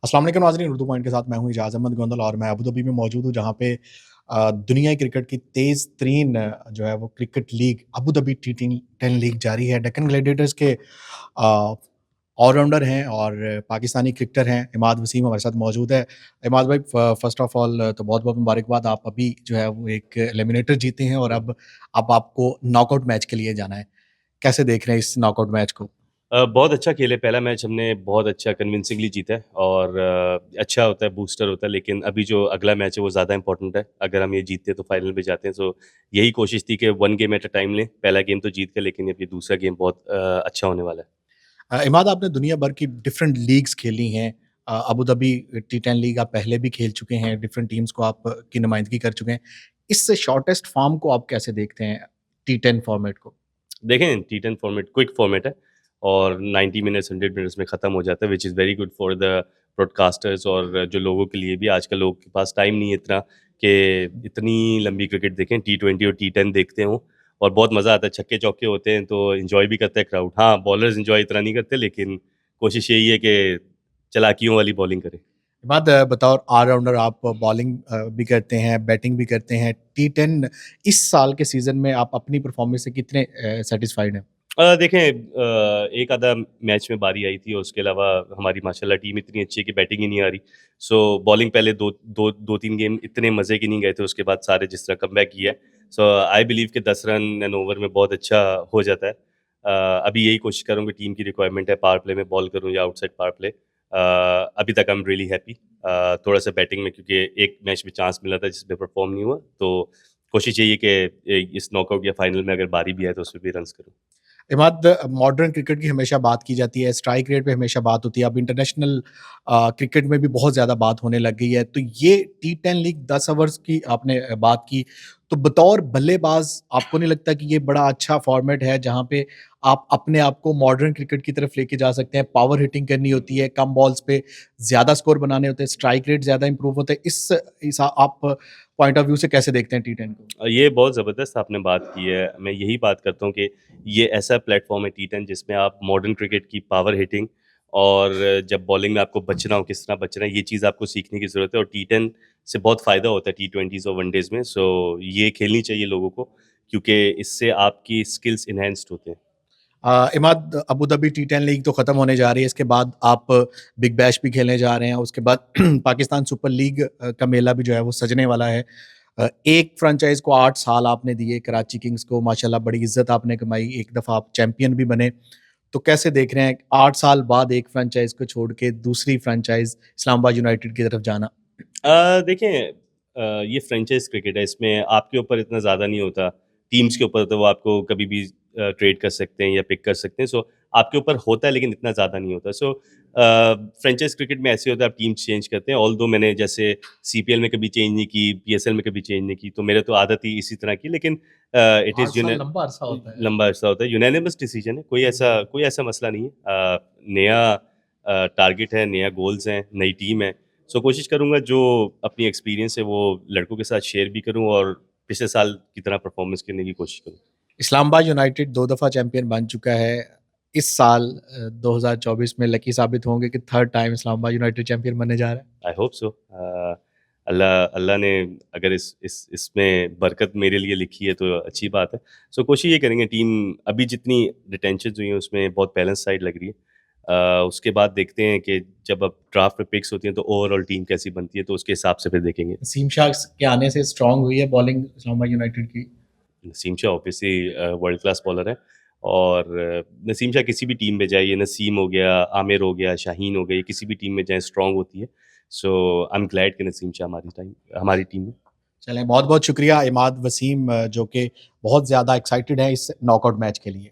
अस्सलाम वालेकुम नाज़रीन, उर्दू पॉइंट के साथ मैं हूँ इजाज़ अहमद गोंदल और मैं अबू धाबी में मौजूद हूँ जहाँ पे दुनिया की क्रिकेट की तेज़ तरीन जो है वो cricket league Abu Dhabi T10 league जारी है। डेक्कन ग्लैडिएटर्स के ऑलराउंडर हैं और पाकिस्तानी क्रिकेटर हैं इमाद वसीम हमारे साथ मौजूद है। इमाद भाई फ़र्स्ट ऑफ ऑल तो बहुत-बहुत मुबारकबाद, आप अभी जो है वो एक एलिमिनेटर जीते हैं और अब आपको नॉकआउट मैच के लिए जाना है। कैसे देख रहे हैं इस नॉकआउट मैच को? बहुत अच्छा खेले। पहला मैच हमने बहुत अच्छा कन्विंसिंगली जीता है और अच्छा होता है, बूस्टर होता है। लेकिन अभी जो अगला मैच है वो ज़्यादा इंपॉर्टेंट है। अगर हम ये जीतते हैं तो फाइनल पे जाते हैं। सो यही कोशिश थी कि one game at a time लें। पहला गेम तो जीत गए, लेकिन अब ये दूसरा गेम बहुत अच्छा होने वाला है। इमाद, आपने दुनिया भर की डिफरेंट लीग्स खेली हैं। अबू धाबी टी10 लीग आप पहले भी खेल चुके हैं, डिफरेंट टीम्स को आप की नुमाइंदगी कर चुके हैं। इससे शॉर्टेस्ट फॉर्म को आप कैसे देखते हैं टी10 फॉर्मेट को? देखें, टी10 फॉर्मेट क्विक फॉर्मेट है और 90 मिनट्स 100 मिनट्स में ख़त्म हो जाता है, which is very good for the broadcasters और जो लोगों के लिए भी। आजकल लोगों के पास टाइम नहीं है इतना कि इतनी लंबी क्रिकेट देखें। टी20 और टी10 देखते हों और बहुत मज़ा आता है। छक्के चौके होते हैं तो एंजॉय भी करता है क्राउड। हाँ, बॉलर्स एंजॉय इतना नहीं करते, लेकिन कोशिश यही है कि चालाकियों वाली बॉलिंग करें। इमाद, बतौर ऑलराउंडर आप बॉलिंग भी करते हैं, बैटिंग भी करते हैं। टी10 इस साल के सीज़न में आप अपनी परफॉर्मेंस से कितने सैटिस्फाइड हैं? देखें, एक आधा मैच में बारी आई थी और उसके अलावा हमारी माशाल्लाह टीम इतनी अच्छी है कि बैटिंग ही नहीं आ रही। सो बॉलिंग पहले 2-3 गेम इतने मज़े के नहीं गए थे, उसके बाद सारे जिस तरह कमबैक किया है। सो आई बिलीव कि 10 रन एन ओवर में बहुत अच्छा हो जाता है। अभी यही कोशिश करूँगा, टीम की रिक्वायरमेंट है पावर प्ले में बॉल करूँ या आउटसाइड पावर प्ले। अभी तक आई एम रियली हैप्पी। थोड़ा-सा बैटिंग में, क्योंकि एक मैच में चांस मिला था जिसमें परफॉर्म नहीं हुआ, तो कोशिश यही है कि इस नॉकआउट या फाइनल में अगर बारी भी आए तो उसमें भी रन्स करूँ। इमाद, मॉडर्न क्रिकेट की हमेशा बात की जाती है, स्ट्राइक रेट पे हमेशा बात होती है, अब इंटरनेशनल क्रिकेट में भी बहुत ज़्यादा बात होने लग गई है। तो ये टी10 लीग 10 ओवर्स की आपने बात की, तो बतौर बल्लेबाज़ आपको नहीं लगता कि ये बड़ा अच्छा फॉर्मेट है जहाँ पे आप अपने आप को मॉडर्न क्रिकेट की तरफ लेके जा सकते हैं, पावर हिटिंग करनी होती है, कम बॉल्स पे ज़्यादा स्कोर बनाने होते हैं, स्ट्राइक रेट ज़्यादा इंप्रूव होता है। इस आप पॉइंट ऑफ व्यू से कैसे देखते हैं टी10 को? ये बहुत ज़बरदस्त आपने बात की है। मैं यही बात करता हूँ कि ये ऐसा प्लेटफ़ॉर्म है टी10 जिसमें आप मॉडर्न क्रिकेट की पावर हिटिंग और जब बॉलिंग में आपको बचना हो, किस तरह बचना है, ये चीज़ आपको सीखने की ज़रूरत है। और टी10 से बहुत फ़ायदा होता है टी20s और वनडेज़ में। सो ये खेलनी चाहिए लोगों को, क्योंकि इससे आपकी स्किल्स एनहांस्ड होते हैं। Imad, Abu Dhabi T10 league तो ख़त्म होने जा रही है, इसके बाद आप बिग बैश भी खेलने जा रहे हैं, उसके बाद पाकिस्तान सुपर लीग का मेला भी जो है वो सजने वाला है। एक फ्रेंचाइज़ को 8 साल आपने दिए, कराची किंग्स को माशाल्लाह बड़ी इज़्ज़त आपने कमाई, एक दफ़ा आप चैंपियन भी बने। तो कैसे देख रहे हैं 8 साल बाद एक फ्रेंचाइज़ को छोड़ के दूसरी फ्रेंचाइज़ इस्लामाबाद यूनाइटेड की तरफ जाना? देखें, ये फ्रेंचाइज़ क्रिकेट है, इसमें आपके ऊपर इतना ज़्यादा नहीं होता। टीम्स के ऊपर तो वो आपको कभी भी ट्रेड कर सकते हैं या पिक कर सकते हैं। सो आपके ऊपर होता है, लेकिन इतना ज़्यादा नहीं होता। सो फ्रेंचाइज़ क्रिकेट में ऐसे होता है, आप टीम्स चेंज करते हैं। ऑल्दो मैंने जैसे सीपीएल में कभी चेंज नहीं की, पीएसएल में कभी चेंज नहीं की, तो मेरे तो आदत ही इसी तरह की। लेकिन इट 8 इज़ साल लंबा अरसा होता है। लंबा अरसा होता है, यूनानिमस डिसीजन है, कोई ऐसा मसला नहीं है। नया टारगेट है, नया गोल्स हैं, नई टीम है। सो कोशिश करूँगा जो अपनी एक्सपीरियंस है वो लड़कों के साथ शेयर भी करूँ और पिछले साल की तरह परफॉर्मेंस करने की कोशिश करूँ। इस्लामाबाद यूनाइटेड 2 दफ़ा चैंपियन बन चुका है। इस साल 2024 में लकी साबित होंगे कि third time Islamabad United champion बनने जा रहा है। I hope so. अल्लाह अल्लाह ने अगर इसमें बरकत मेरे लिए लिखी है तो अच्छी बात है। सो कोशिश ये करेंगे, टीम अभी जितनी रिटेंशन्स हुई हैं उसमें बहुत बैलेंस साइड लग रही है। उसके बाद देखते हैं कि जब अब ड्राफ्ट में पिक्स होती हैं तो ओवरऑल टीम कैसी बनती है, तो उसके हिसाब से फिर देखेंगे। नसीम शाह के आने से स्ट्रांग हुई है बॉलिंग इस्लामाबाद यूनाइटेड की। Naseem Shah obviously world class bowler है और नसीम शाह किसी भी टीम में जाए, ये नसीम हो गया, आमिर हो गया, शाहीन हो गया, ये किसी भी टीम में जाए स्ट्रांग होती है। सो आई एम ग्लैड कि नसीम शाह हमारी टीम में। चलें, बहुत-बहुत शुक्रिया इमाद वसीम, जो कि बहुत ज़्यादा एक्साइटेड हैं इस नॉकआउट मैच के लिए।